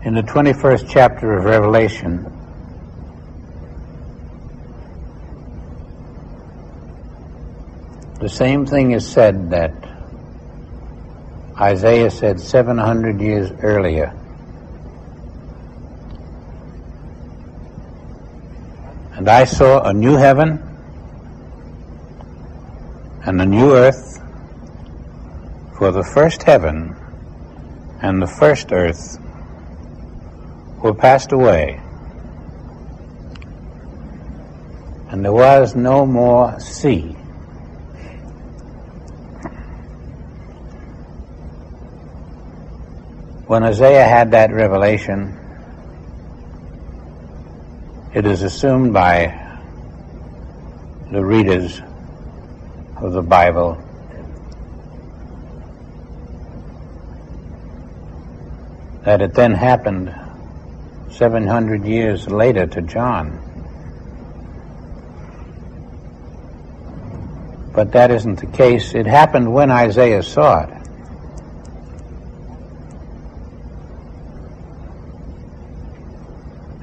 In the 21st chapter of Revelation, the same thing is said that Isaiah said 700 years earlier. And I saw a new heaven and a new earth, for the first heaven and the first earth were passed away, and there was no more sea. When Isaiah had that revelation, it is assumed by the readers of the Bible that it then happened 700 years later to John. But that isn't the case. It happened when Isaiah saw it.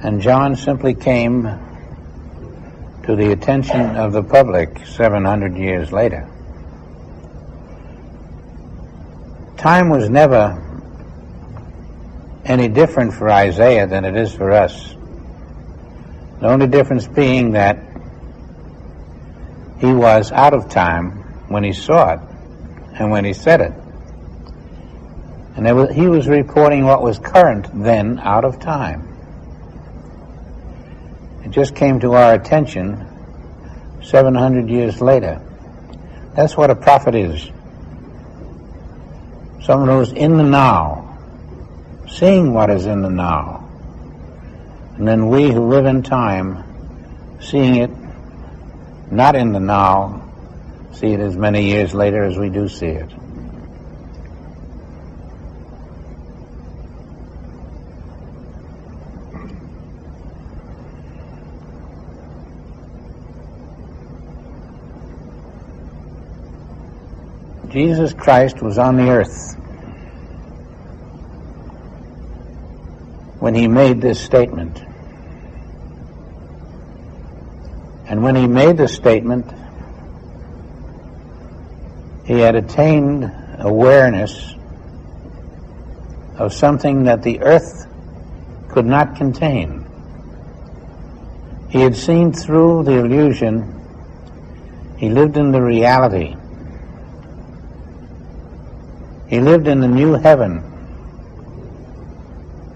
And John simply came to the attention of the public 700 years later. Time was never any different for Isaiah than it is for us. The only difference being that he was out of time when he saw it and when he said it. And he was reporting what was current then out of time. It just came to our attention 700 years later. That's what a prophet is. Someone who's in the now, seeing what is in the now. And then we who live in time, seeing it not in the now, see it as many years later as we do see it. Jesus Christ was on the earth when he made this statement. And when he made this statement, he had attained awareness of something that the earth could not contain. He had seen through the illusion. He lived in the reality. He lived in the new heaven,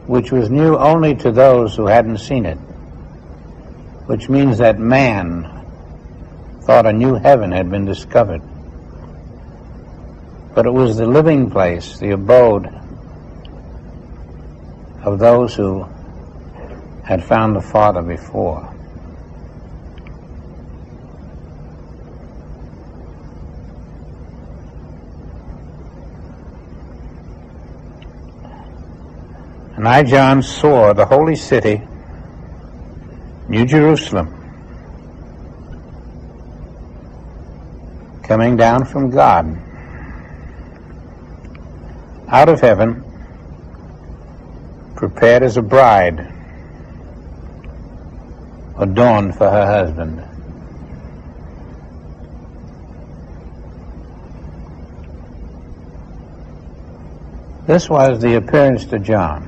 which was new only to those who hadn't seen it, which means that man thought a new heaven had been discovered. But it was the living place, the abode of those who had found the Father before. And I, John, saw the holy city, New Jerusalem, coming down from God, out of heaven, prepared as a bride, adorned for her husband. This was the appearance to John.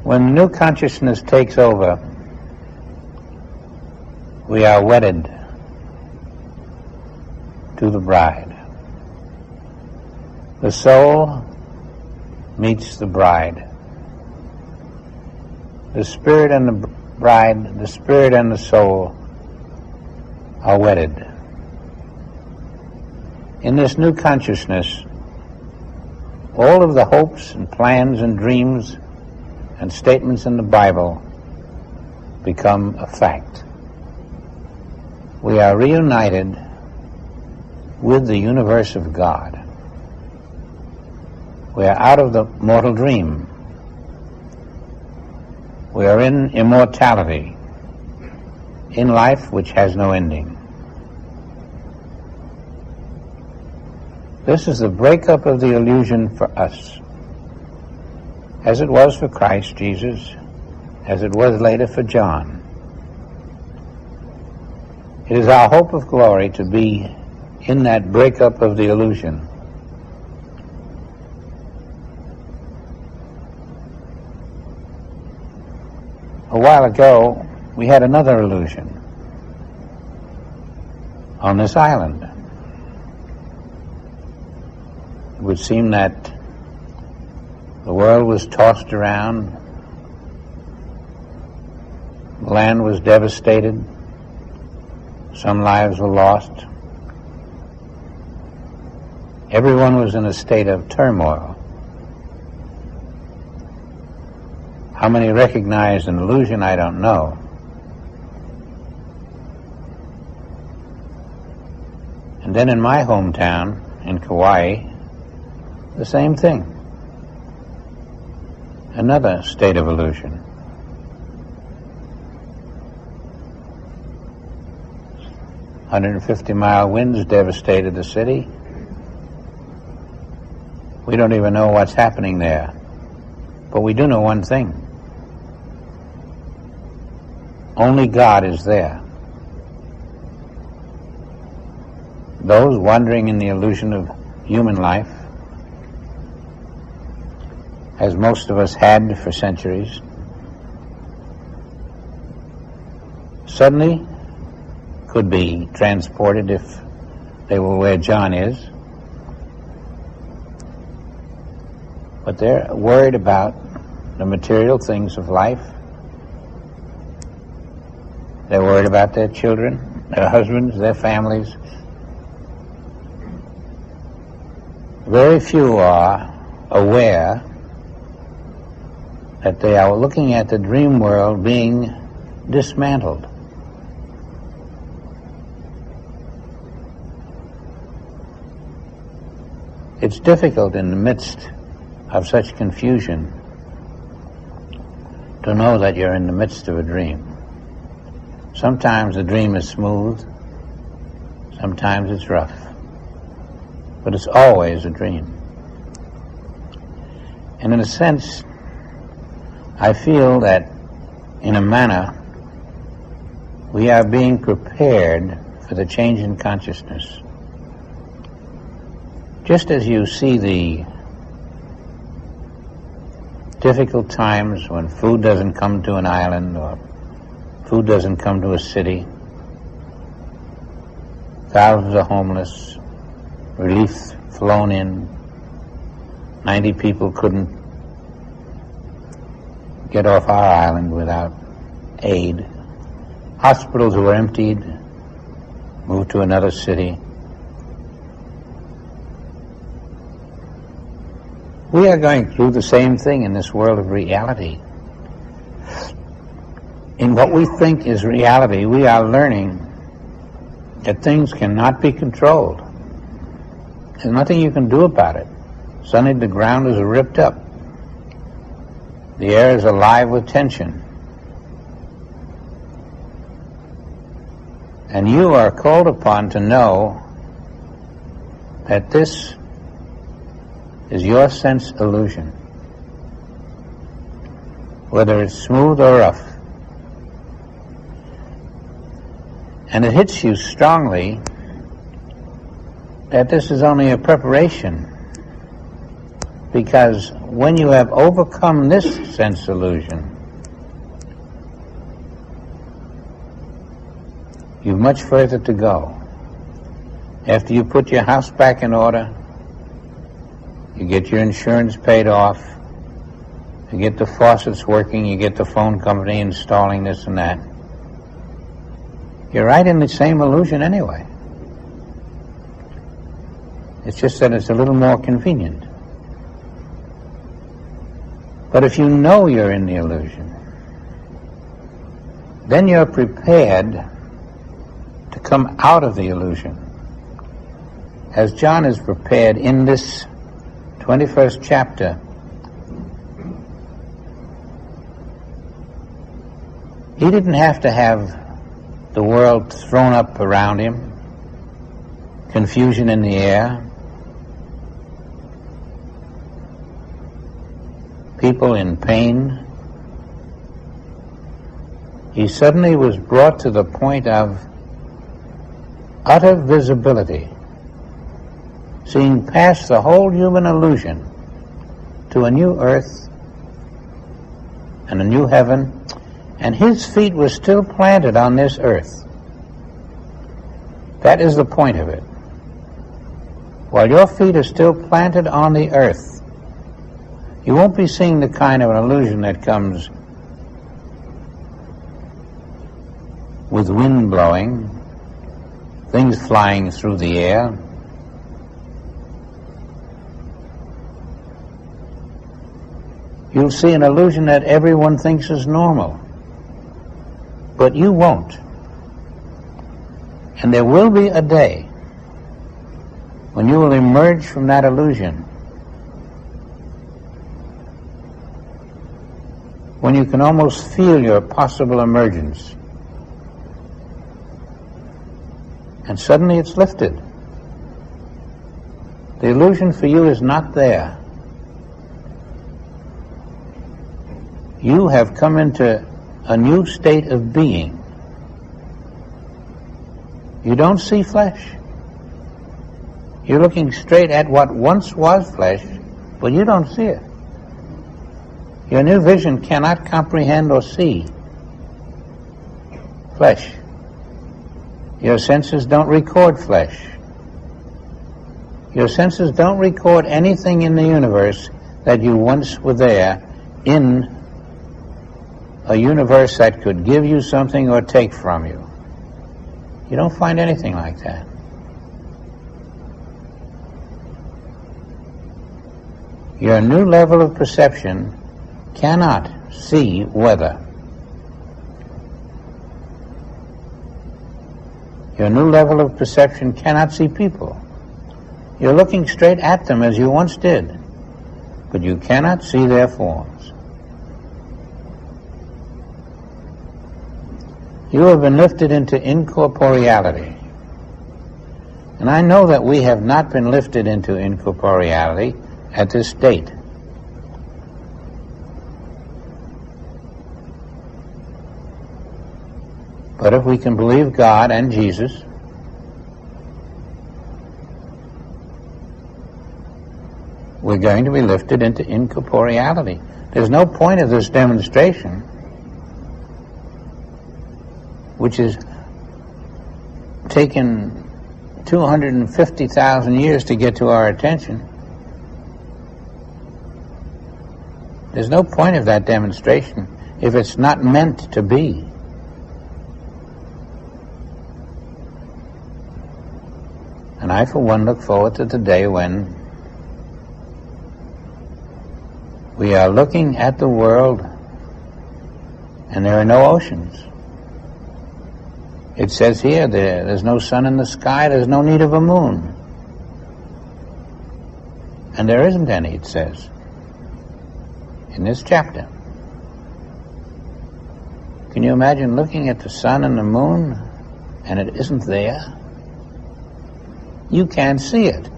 When new consciousness takes over, we are wedded to the bride. The soul meets the bride. The spirit and the bride, the spirit and the soul are wedded. In this new consciousness, all of the hopes and plans and dreams and statements in the Bible become a fact. We are reunited with the universe of God. We are out of the mortal dream. We are in immortality, in life which has no ending. This is the breakup of the illusion for us, as it was for Christ Jesus, as it was later for John. It is our hope of glory to be in that breakup of the illusion. A while ago, we had another illusion on this island. It would seem that the world was tossed around, the land was devastated, some lives were lost. Everyone was in a state of turmoil. How many recognized an illusion, I don't know. And then in my hometown, in Kauai, the same thing. Another state of illusion. 150-mile winds devastated the city. We don't even know what's happening there. But we do know one thing. Only God is there. Those wandering in the illusion of human life, as most of us had for centuries, suddenly could be transported if they were where John is. But they're worried about the material things of life. They're worried about their children, their husbands, their families. Very few are aware that they are looking at the dream world being dismantled. It's difficult in the midst of such confusion to know that you're in the midst of a dream. Sometimes the dream is smooth, sometimes it's rough, but it's always a dream. And in a sense, I feel that in a manner we are being prepared for the change in consciousness. Just as you see the difficult times when food doesn't come to an island or food doesn't come to a city, thousands are homeless, relief flown in, 90 people couldn't get off our island without aid, hospitals were emptied, moved to another city. We are going through the same thing in this world of reality. In what we think is reality, we are learning that things cannot be controlled. There's nothing you can do about it. Suddenly the ground is ripped up. The air is alive with tension. And you are called upon to know that this is your sense illusion, whether it's smooth or rough. And it hits you strongly that this is only a preparation, because when you have overcome this sense illusion, you've much further to go. After you put your house back in order, you get your insurance paid off, you get the faucets working, you get the phone company installing this and that. You're right in the same illusion anyway. It's just that it's a little more convenient. But if you know you're in the illusion, then you're prepared to come out of the illusion. As John is prepared in this 21st chapter, he didn't have to have the world thrown up around him, confusion in the air, people in pain, he suddenly was brought to the point of utter visibility, seeing past the whole human illusion to a new earth and a new heaven, and his feet were still planted on this earth. That is the point of it. While your feet are still planted on the earth, you won't be seeing the kind of an illusion that comes with wind blowing, things flying through the air. You'll see an illusion that everyone thinks is normal, but you won't. And there will be a day when you will emerge from that illusion, when you can almost feel your possible emergence, and suddenly it's lifted. The illusion for you is not there. You have come into a new state of being. You don't see flesh. You're looking straight at what once was flesh, but you don't see it. Your new vision cannot comprehend or see flesh. Your senses don't record flesh. Your senses don't record anything in the universe that you once were there in a universe that could give you something or take from you. You don't find anything like that. Your new level of perception cannot see weather. Your new level of perception cannot see people. You're looking straight at them as you once did, but you cannot see their forms. You have been lifted into incorporeality. And I know that we have not been lifted into incorporeality at this date. But if we can believe God and Jesus, we're going to be lifted into incorporeality. There's no point of this demonstration, which has taken 250,000 years to get to our attention. There's no point of that demonstration if it's not meant to be. And I, for one, look forward to the day when we are looking at the world and there are no oceans. It says here, there's no sun in the sky, there's no need of a moon. And there isn't any, it says, in this chapter. Can you imagine looking at the sun and the moon and it isn't there? You can't see it,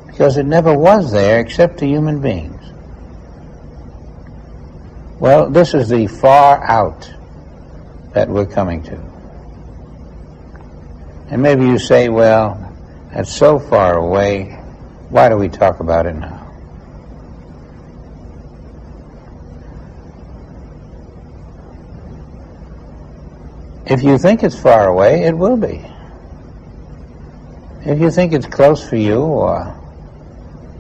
because it never was there except to human beings. Well, this is the far out that we're coming to. And maybe you say, well, that's so far away, why do we talk about it now? If you think it's far away, it will be. If you think it's close for you or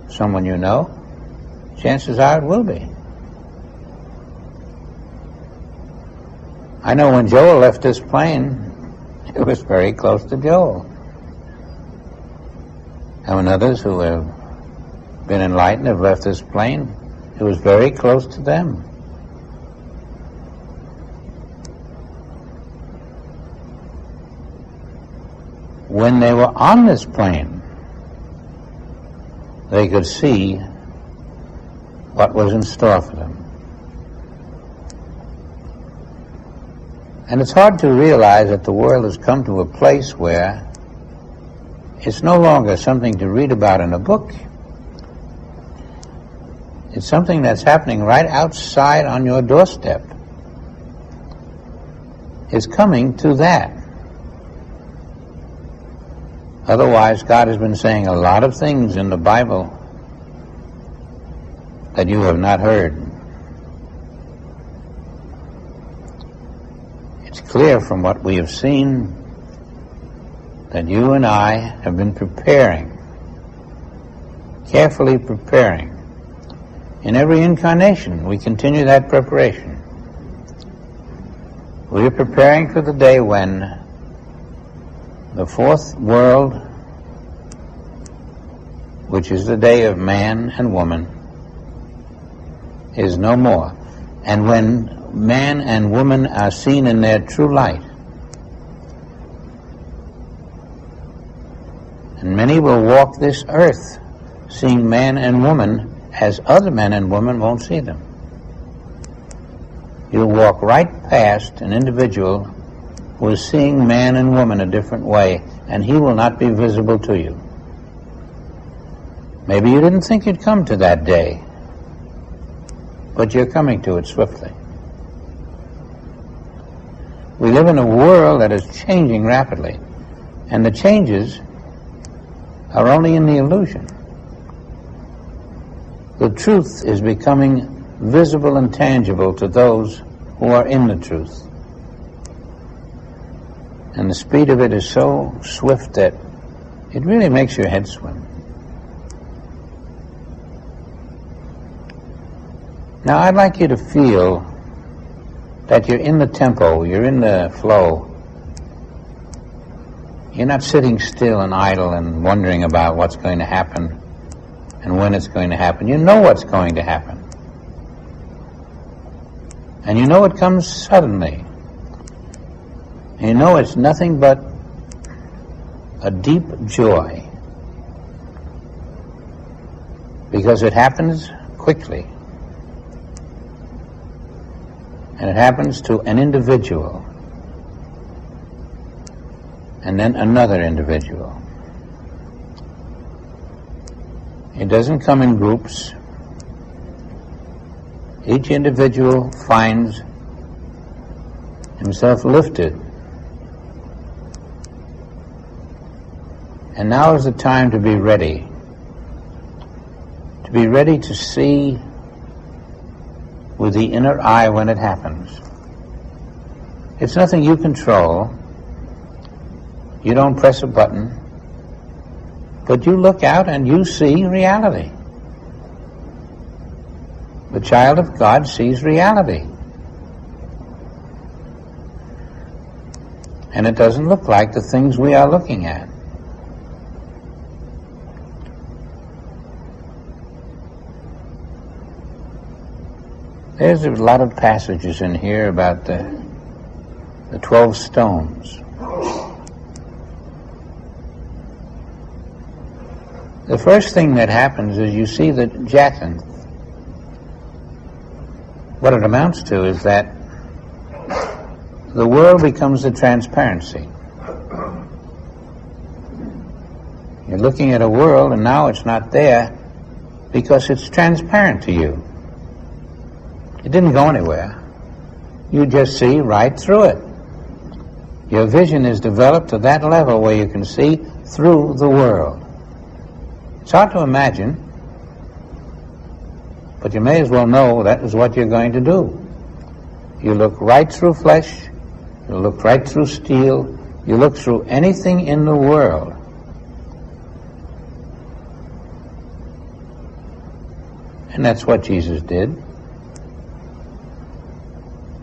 someone you know, chances are it will be. I know when Joel left this plane, it was very close to Joel. And when others who have been enlightened have left this plane, it was very close to them. When they were on this plane, they could see what was in store for them. And it's hard to realize that the world has come to a place where it's no longer something to read about in a book. It's something that's happening right outside on your doorstep. It's coming to that. Otherwise, God has been saying a lot of things in the Bible that you have not heard. It's clear from what we have seen that you and I have been preparing, carefully preparing. In every incarnation, we continue that preparation. We are preparing for the day when the fourth world, which is the day of man and woman, is no more. And when man and woman are seen in their true light, and many will walk this earth seeing man and woman as other men and women won't see them. You'll walk right past an individual who is seeing man and woman a different way, and he will not be visible to you. Maybe you didn't think you'd come to that day, but you're coming to it swiftly. We live in a world that is changing rapidly, and the changes are only in the illusion. The truth is becoming visible and tangible to those who are in the truth. And the speed of it is so swift that it really makes your head swim. Now I'd like you to feel that you're in the tempo, you're in the flow. You're not sitting still and idle and wondering about what's going to happen and when it's going to happen. You know what's going to happen. And you know it comes suddenly. And you know it's nothing but a deep joy. Because it happens quickly. And it happens to an individual. And then another individual. It doesn't come in groups. Each individual finds himself lifted. And now is the time to be ready. To be ready to see with the inner eye when it happens. It's nothing you control. You don't press a button. But you look out and you see reality. The child of God sees reality. And it doesn't look like the things we are looking at. There's a lot of passages in here about the 12 stones. The first thing that happens is you see the jacinth. What it amounts to is that the world becomes a transparency. You're looking at a world and now it's not there because it's transparent to you. It didn't go anywhere. You just see right through it. Your vision is developed to that level where you can see through the world. It's hard to imagine, but you may as well know that is what you're going to do. You look right through flesh, you look right through steel, you look through anything in the world. And that's what Jesus did.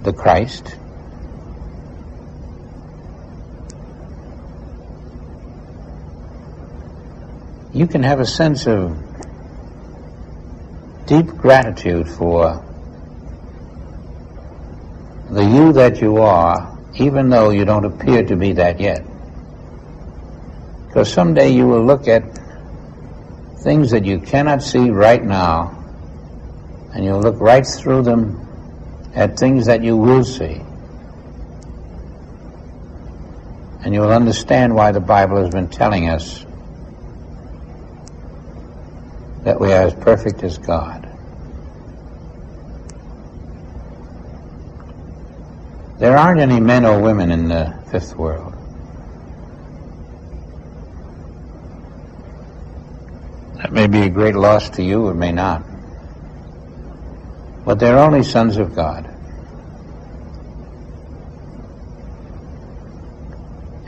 The Christ. You can have a sense of deep gratitude for the you that you are, even though you don't appear to be that yet. Because someday you will look at things that you cannot see right now, and you'll look right through them at things that you will see. And you will understand why the Bible has been telling us that we are as perfect as God. There aren't any men or women in the fifth world. That may be a great loss to you, it may not. But they're only sons of God.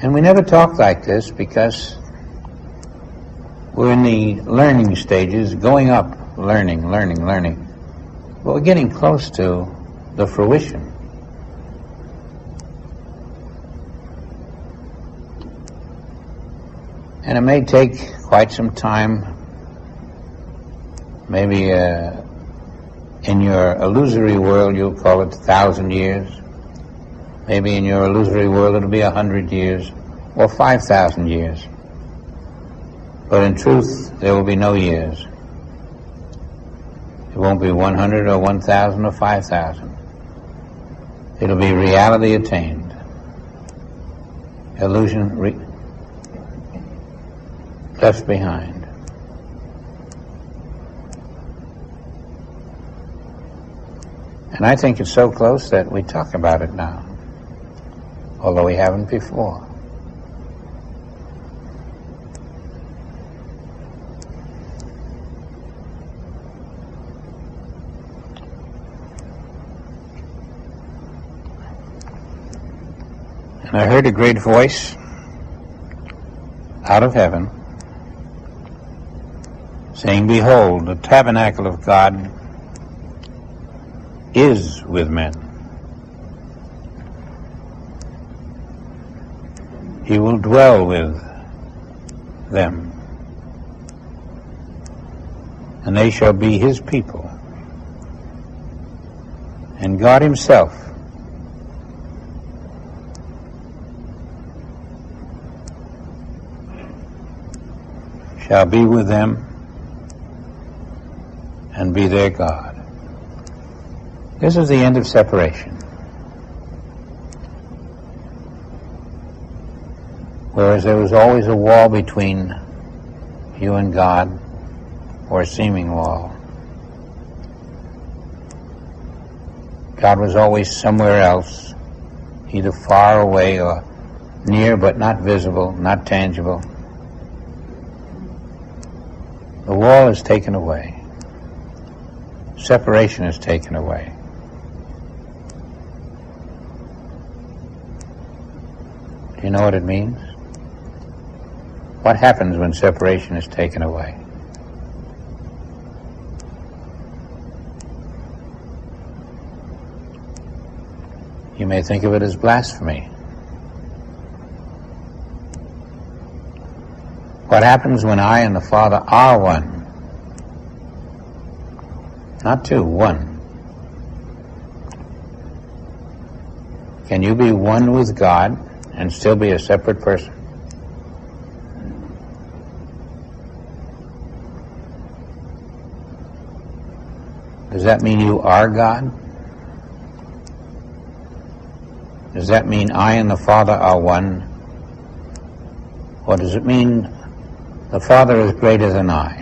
And we never talk like this because we're in the learning stages, going up, learning. But we're getting close to the fruition. And it may take quite some time. Maybe in your illusory world you'll call it 1,000 years. Maybe in your illusory world it'll be 100 years or 5,000 years. But in truth, there will be no years. It won't be 100 or 1,000 or 5,000. It'll be reality attained. Illusion left behind. And I think it's so close that we talk about it now, although we haven't before. And I heard a great voice out of heaven saying, "Behold, the tabernacle of God is with men. He will dwell with them, and they shall be his people. And God himself shall be with them and be their God." This is the end of separation. Whereas there was always a wall between you and God, or a seeming wall. God was always somewhere else, either far away or near but not visible, not tangible. The wall is taken away. Separation is taken away. Do you know what it means? What happens when separation is taken away? You may think of it as blasphemy. What happens when I and the Father are one? Not two, one. Can you be one with God and still be a separate person? Does that mean you are God? Does that mean I and the Father are one? Or does it mean the Father is greater than I?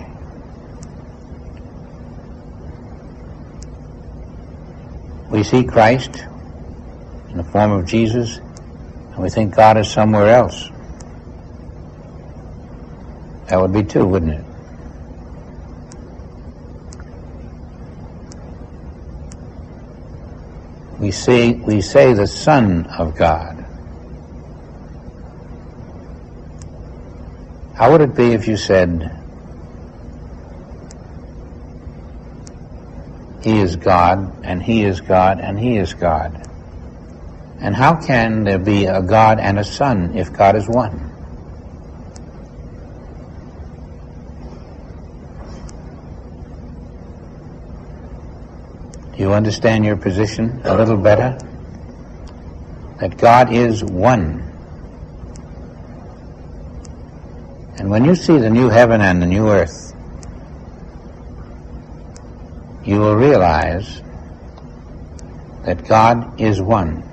We see Christ in the form of Jesus, and we think God is somewhere else. That would be two, wouldn't it? We say the Son of God. How would it be if you said, He is God, and He is God, and He is God? And how can there be a God and a Son if God is one? Do you understand your position a little better? That God is one. And when you see the new heaven and the new earth, you will realize that God is one.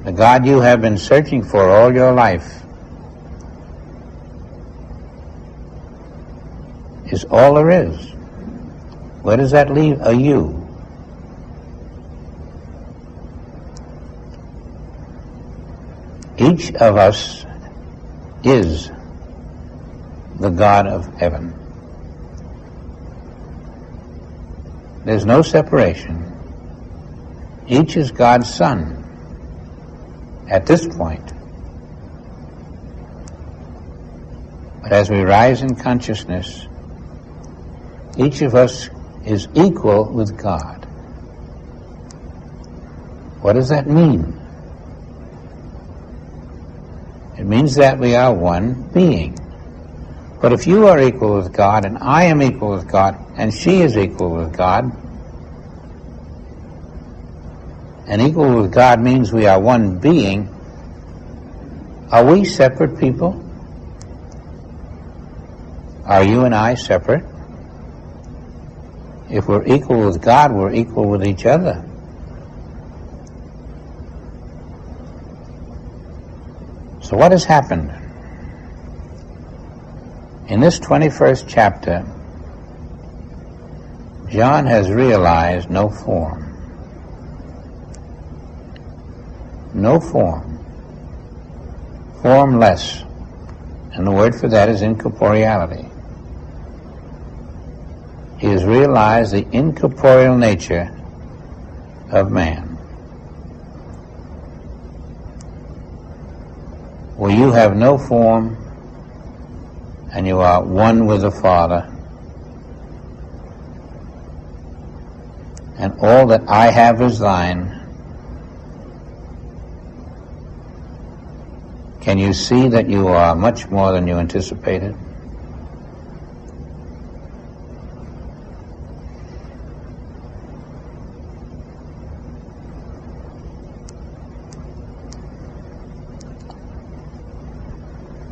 the God you have been searching for all your life, is all there is. Where does that leave a you? Each of us is the God of heaven. There's no separation. Each is God's son at this point. But as we rise in consciousness, each of us is equal with God. What does that mean? It means that we are one being. But if you are equal with God, and I am equal with God, and she is equal with God, and equal with God means we are one being, are we separate people? Are you and I separate? If we're equal with God, we're equal with each other. So what has happened? In this 21st chapter, John has realized no form. No form. Formless. And the word for that is incorporeality. He has realized the incorporeal nature of man. Where you have no form and you are one with the Father, and all that I have is thine. Can you see that you are much more than you anticipated?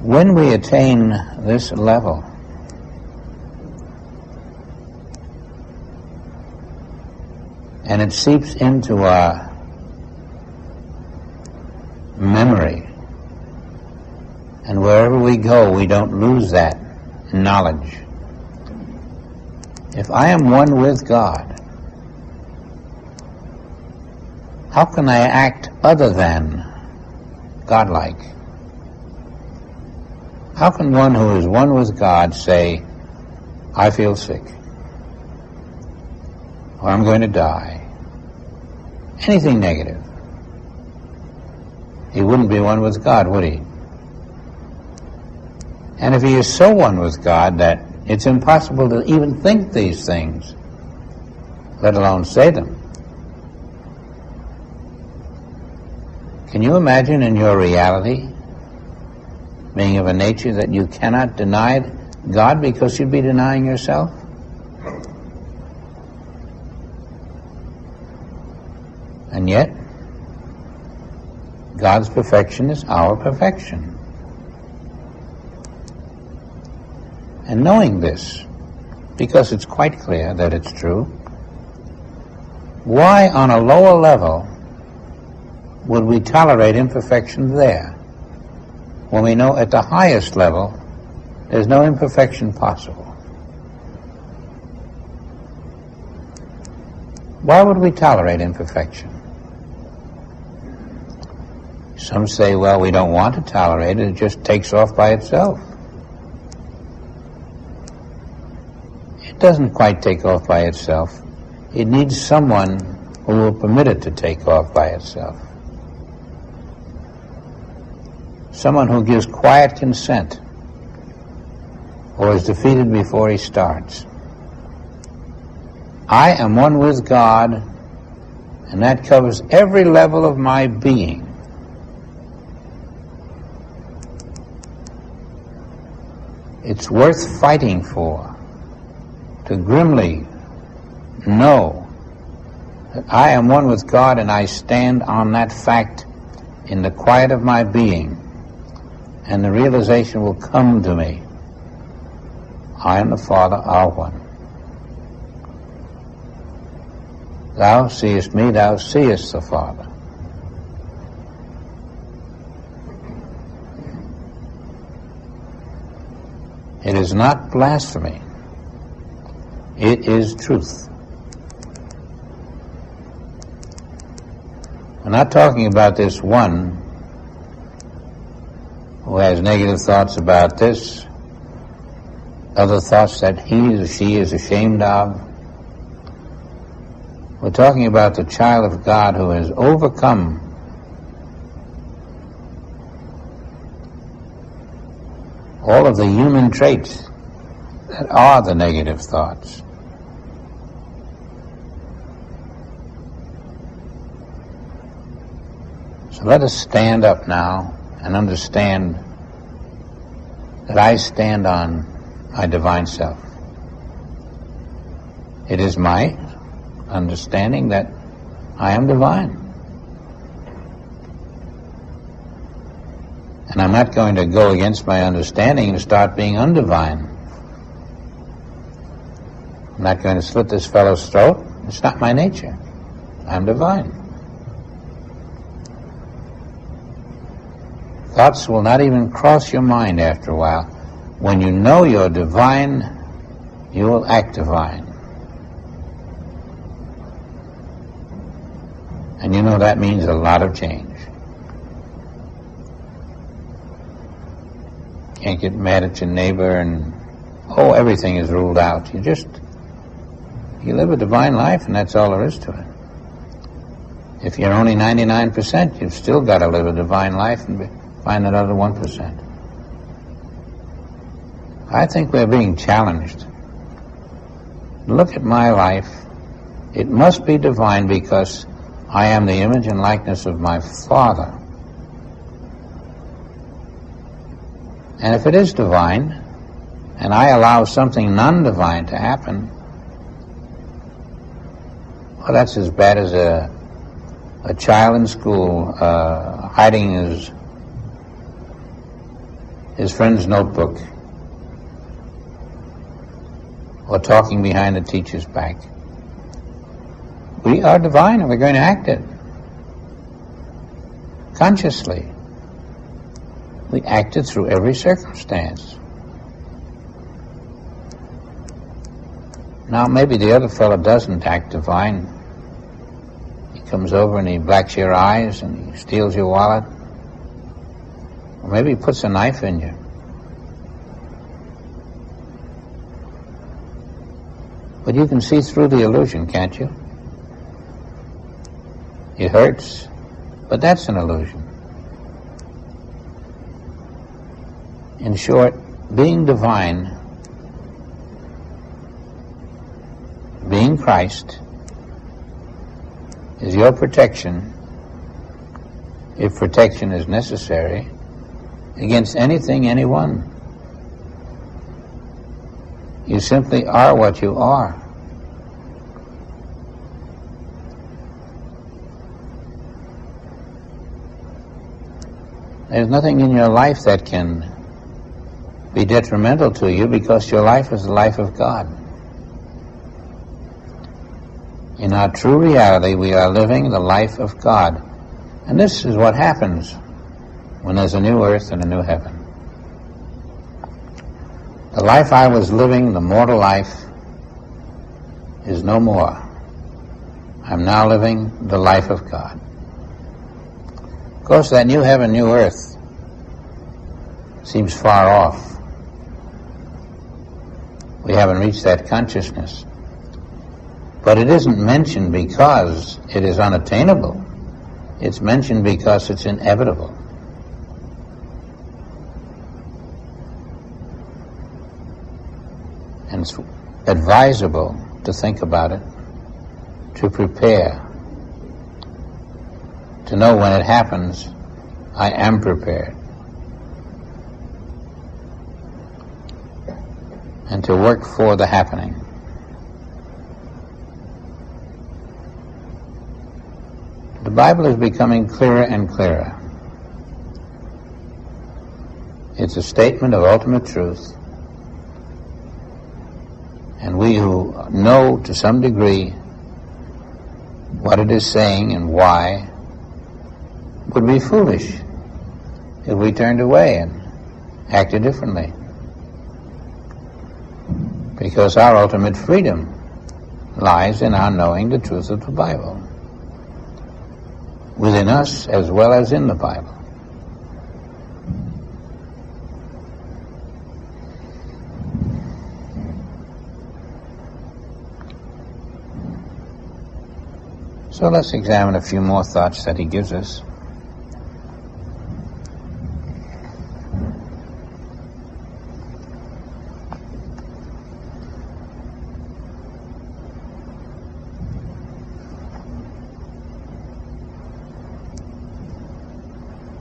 When we attain this level, and it seeps into our memory, and wherever we go, we don't lose that knowledge. If I am one with God, how can I act other than godlike? How can one who is one with God say, I feel sick, or I'm going to die? Anything negative. He wouldn't be one with God, would he? And if he is so one with God that it's impossible to even think these things, let alone say them. Can you imagine in your reality being of a nature that you cannot deny God because you'd be denying yourself? And yet, God's perfection is our perfection. And knowing this, because it's quite clear that it's true, why on a lower level would we tolerate imperfection there, when we know at the highest level there's no imperfection possible? Why would we tolerate imperfection? Some say, well, we don't want to tolerate it, it just takes off by itself. It doesn't quite take off by itself. It needs someone who will permit it to take off by itself. Someone who gives quiet consent, or is defeated before he starts. I am one with God, and that covers every level of my being. It's worth fighting for, to grimly know that I am one with God, and I stand on that fact in the quiet of my being, and the realization will come to me. I and the Father are one. Thou seest me, thou seest the Father. It is not blasphemy. It is truth. We're not talking about this one who has negative thoughts about this, other thoughts that he or she is ashamed of. We're talking about the child of God who has overcome all of the human traits that are the negative thoughts. So let us stand up now and understand that I stand on my divine self. It is my understanding that I am divine. And I'm not going to go against my understanding and start being undivine. I'm not going to slit this fellow's throat. It's not my nature. I'm divine. Thoughts will not even cross your mind after a while. When you know you're divine, you will act divine. And you know that means a lot of change. Can't get mad at your neighbor and, everything is ruled out. You live a divine life, and that's all there is to it. If you're only 99%, you've still got to live a divine life and find that other 1%. I think we're being challenged. Look at my life. It must be divine because I am the image and likeness of my Father. And if it is divine, and I allow something non-divine to happen, well, that's as bad as a child in school hiding his friend's notebook or talking behind the teacher's back. We are divine, and we're going to act it consciously. We act it through every circumstance. Now, maybe the other fellow doesn't act divine. He comes over and he blacks your eyes and he steals your wallet. Or maybe he puts a knife in you. But you can see through the illusion, can't you? It hurts, but that's an illusion. In short, being divine, being Christ, is your protection, if protection is necessary, against anything, anyone. You simply are what you are. There's nothing in your life that can be detrimental to you because your life is the life of God. In our true reality, we are living the life of God. And this is what happens when there's a new earth and a new heaven. The life I was living, the mortal life, is no more. I'm now living the life of God. Of course, that new heaven, new earth seems far off. We haven't reached that consciousness. But it isn't mentioned because it is unattainable. It's mentioned because it's inevitable. And it's advisable to think about it, to prepare, to know when it happens, I am prepared. And to work for the happening. The Bible is becoming clearer and clearer. It's a statement of ultimate truth. And we who know to some degree what it is saying and why would be foolish if we turned away and acted differently. Because our ultimate freedom lies in our knowing the truth of the Bible, within us as well as in the Bible. So let's examine a few more thoughts that he gives us.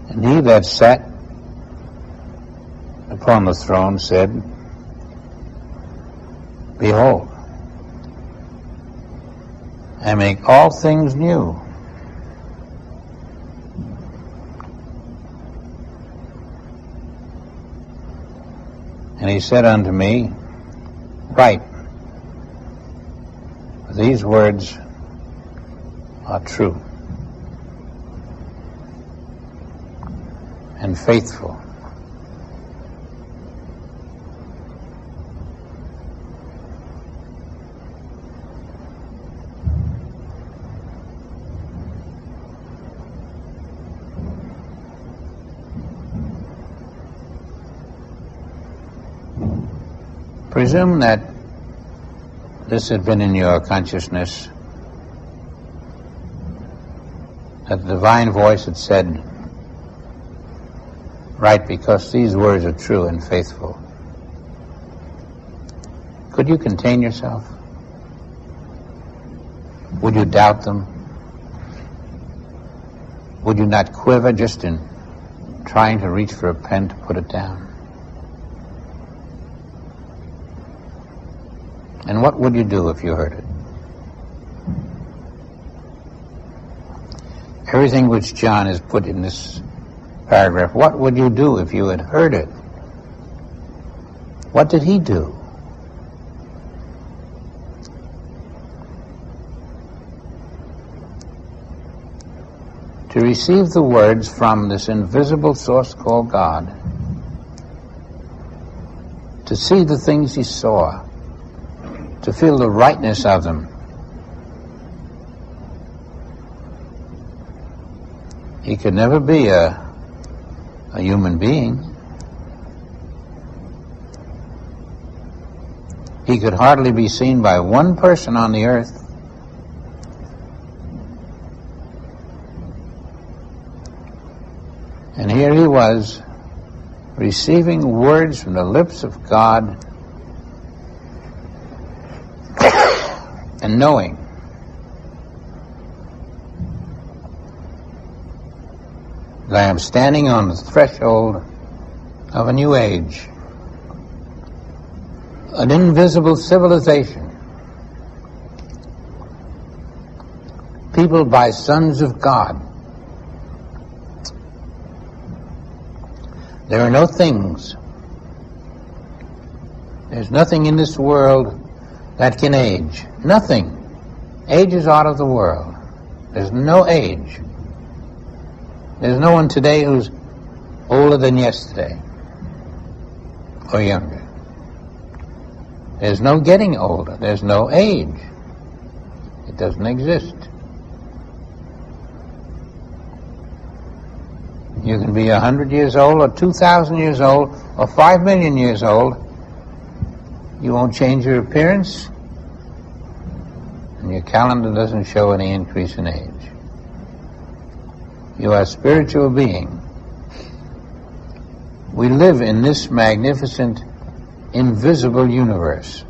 And he that sat upon the throne said, Behold, I make all things new. And he said unto me, Write, for these words are true and faithful. Presume that this had been in your consciousness, that the divine voice had said, Write, because these words are true and faithful. Could you contain yourself? Would you doubt them? Would you not quiver just in trying to reach for a pen to put it down? And what would you do if you heard it? Everything which John has put in this paragraph, what would you do if you had heard it? What did he do? To receive the words from this invisible source called God, to see the things he saw, to feel the rightness of them. He could never be a human being. He could hardly be seen by one person on the earth. And here he was, receiving words from the lips of God, and knowing that I am standing on the threshold of a new age, an invisible civilization, peopled by sons of God. There are no things, there's nothing in this world that can age. Nothing. Age is out of the world. There's no age. There's no one today who's older than yesterday or younger. There's no getting older. There's no age. It doesn't exist. You can be 100 years old or 2,000 years old or 5 million years old. You won't change your appearance, and your calendar doesn't show any increase in age. You are a spiritual being. We live in this magnificent, invisible universe.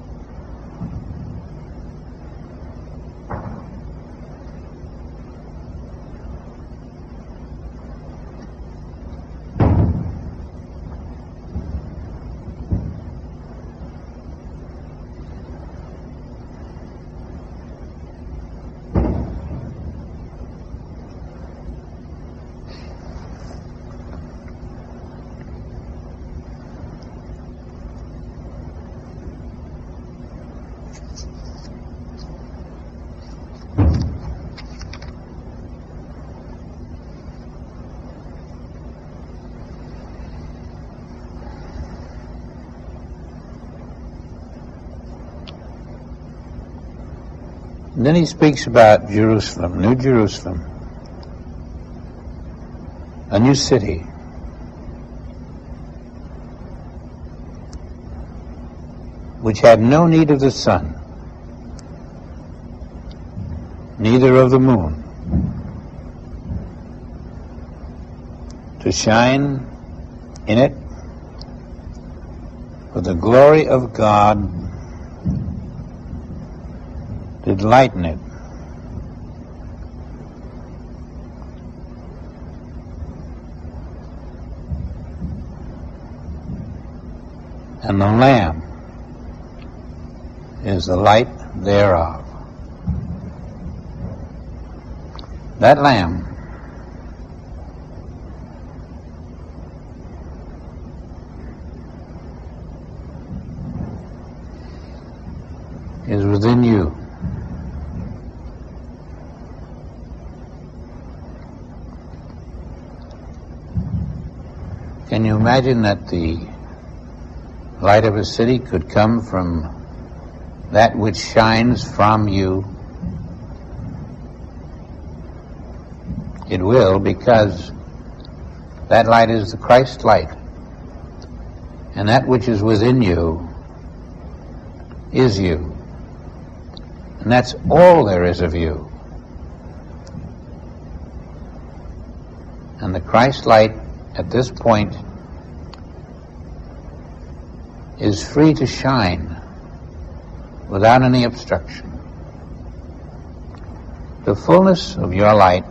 And then he speaks about Jerusalem, New Jerusalem, a new city, which had no need of the sun, neither of the moon, to shine in it, for the glory of God did lighten it. And the Lamb is the light thereof. That Lamb is within you. Can you imagine that the light of a city could come from that which shines from you? It will, because that light is the Christ light, and that which is within you is you, and that's all there is of you. And the Christ light at this point is free to shine without any obstruction. The fullness of your light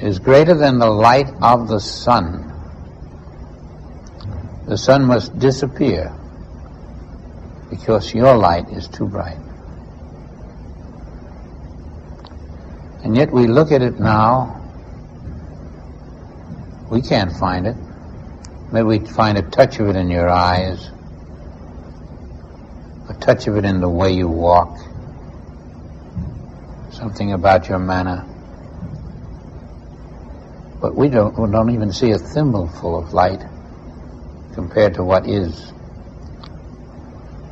is greater than the light of the sun. The sun must disappear because your light is too bright. And yet we look at it now, we can't find it. Maybe we find a touch of it in your eyes, a touch of it in the way you walk, something about your manner. But we don't even see a thimbleful of light compared to what is.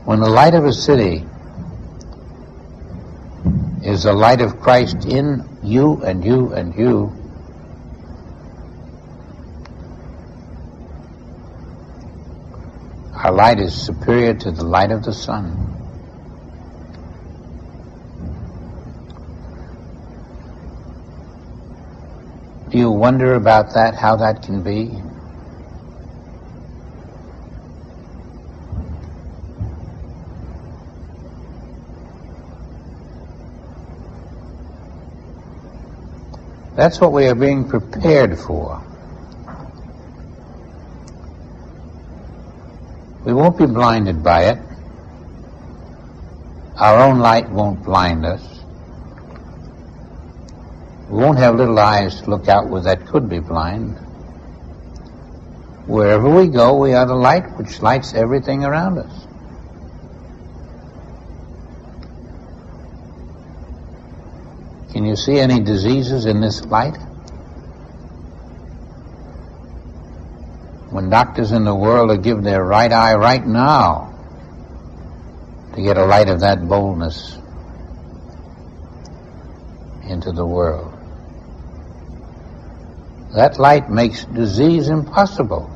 When the light of a city is the light of Christ in you and you and you, our light is superior to the light of the sun. Do you wonder about that, how that can be? That's what we are being prepared for. We won't be blinded by it. Our own light won't blind us. We won't have little eyes to look outward that could be blind. Wherever we go, we are the light which lights everything around us. Can you see any diseases in this light? When doctors in the world would give their right eye right now to get a light of that boldness into the world. That light makes disease impossible.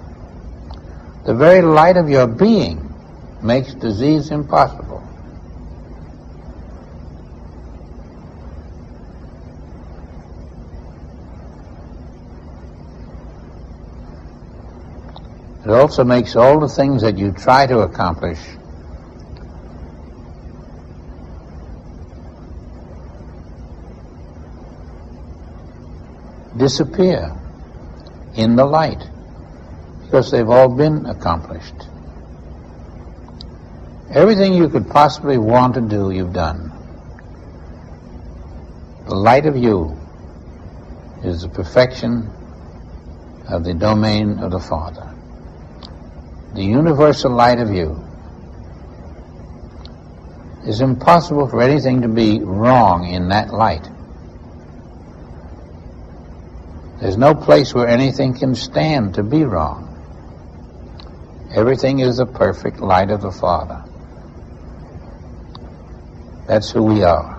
The very light of your being makes disease impossible. It also makes all the things that you try to accomplish disappear in the light, because they've all been accomplished. Everything you could possibly want to do, you've done. The light of you is the perfection of the domain of the Father. The universal light of you. It's impossible for anything to be wrong in that light. There's no place where anything can stand to be wrong. Everything is the perfect light of the Father. That's who we are.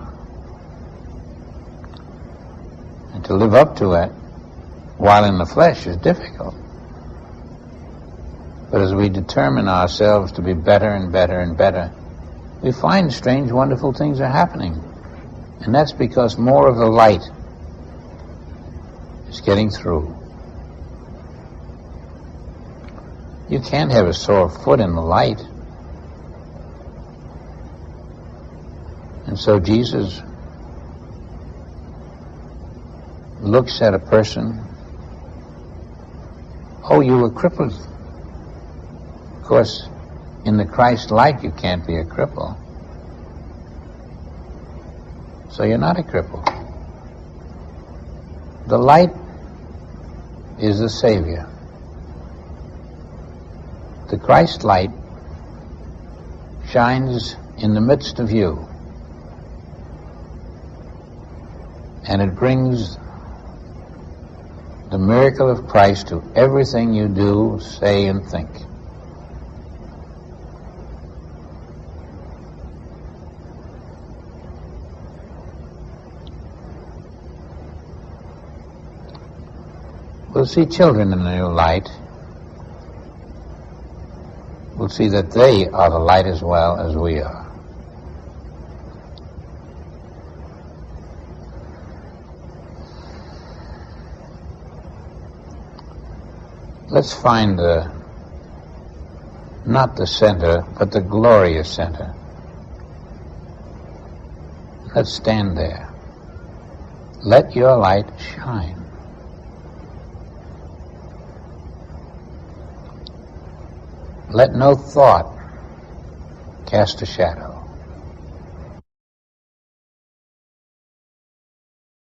And to live up to it while in the flesh is difficult. But as we determine ourselves to be better and better and better, we find strange, wonderful things are happening. And that's because more of the light is getting through. You can't have a sore foot in the light. And so Jesus looks at a person. Oh, you were crippled. Of course, in the Christ light you can't be a cripple. So you're not a cripple. The light is the Savior. The Christ light shines in the midst of you, and it brings the miracle of Christ to everything you do, say, and think. We'll see children in the new light. We'll see that they are the light as well as we are. Let's find not the center, but the glorious center. Let's stand there. Let your light shine. Let no thought cast a shadow.